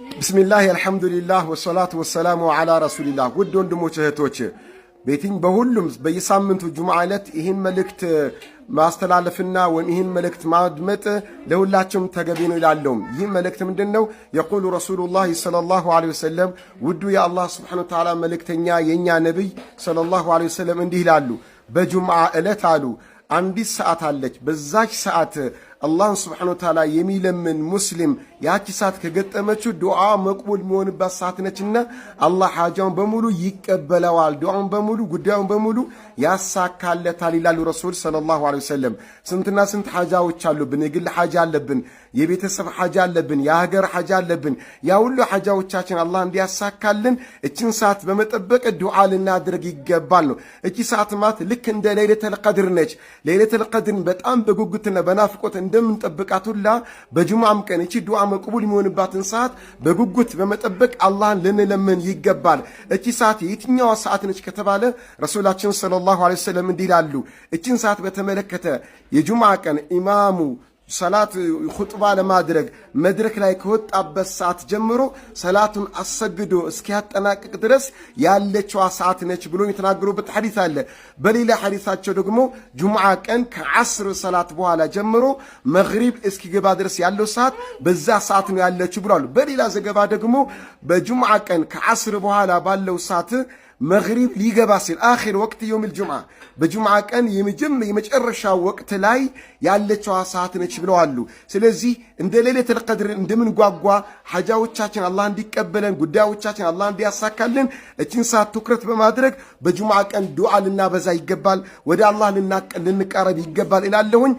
ቢስሚላህ አልሐምዱሊላህ ወሰላቱ ወሰላሙ ዐላ ረሱሊላህ። ውድ ወንድሞች እህቶች፣ በሁሉም በየሳምንቱ ጁምዓ ዕለት ይህን መልእክት ማስተላለፍና ወይም ይህን መልእክት ማድመጥ ለሁላችሁም ተገቢ ነው ይላለው። ይህ መልእክት ምንድነው? የቁሉ ረሱሉላህ ሰለላሁ ዐለይሂ ወሰለም፣ ውዱ የአላህ ሱብሓነሁ ወተዓላ መልእክተኛ የኛ ነብይ ሰለላሁ ዐለይሂ ወሰለም እንዲህ ይላሉ። በጁምዓ ዕለት አሉ አንዲት ሰዓት አለች። በዛች ሰዓት አላህን ሱብሓነሁ ወተዓላ የሚለምን ሙስሊም ያቺ ሰዓት ከገጠመችው ዱዓ መቅቡል የሚሆንባት ሰዓት ነችና አላህ ሐጃውን በሙሉ ይቀበለዋል፣ ዱዓውን በሙሉ ጉዳዩን በሙሉ ያሳካለታል ይላሉ ረሱል ሰለላሁ ዐለይሂ ወሰለም። ስንትና ስንት ሐጃዎች አሉብን። የግል ሐጃ አለብን፣ የቤተሰብ ሐጃ አለብን፣ የሀገር ሐጃ አለብን። ያ ሁሉ ሐጃዎቻችን አላህ እንዲያሳካልን እቺን ሰዓት በመጠበቅ ዱዓ ልናድርግ ይገባል ነው። እቺ ሰዓት ማለት ልክ እንደ ለይለቱል ቀድር ነች። ለይለቱል ቀድርን በጣም በጉጉትና በናፍቆት እንደምንጠብቃት ሁላ በጁምዓም ቀን እቺ ዱዓ መቅቡል የሚሆንባትን ሰዓት በጉጉት በመጠበቅ አላህን ልንለምን ይገባል። እቺ ሰዓት የትኛዋ ሰዓት ነች ከተባለ ረሱላችን ሰለላሁ ዐለይሂ ወሰለም እንዲህ ይላሉ። እቺን ሰዓት በተመለከተ የጁምዓ ቀን ኢማሙ ሰላት ኹጥባ ለማድረግ መድረክ ላይ ከወጣበት ሰዓት ጀምሮ ሰላቱን አሰግዶ እስኪያጠናቅቅ ድረስ ያለችዋ ሰዓት ነች ብሎ የተናገሩበት ሐዲስ አለ። በሌላ ሐዲሳቸው ደግሞ ጁምዓ ቀን ከዓስር ሰላት በኋላ ጀምሮ መግሪብ እስኪገባ ድረስ ያለው ሰዓት በዛ ሰዓት ነው ያለችው ብሏል። በሌላ ዘገባ ደግሞ በጁምዓ ቀን ከዓስር በኋላ ባለው ሰዓት መግሪብ ሊገባ ሲል አኺር ወቅት የውም ጁምዓ በጁምዓ ቀን የመጨረሻ ወቅት ላይ ያለችዋ ሰዓት ነች ብለዋሉ። ስለዚህ እንደ ለይለቱል ቀድር እንደምንጓጓ ሐጃዎቻችን አላህ እንዲቀበለን ጉዳዮቻችን አላህ እንዲያሳካልን እቺን ሰዓት ትኩረት በማድረግ በጁምዓ ቀን ዱዓ ልናበዛ ይገባል፣ ወደ አላህ ልንቃረብ ይገባል እላለሁኝ።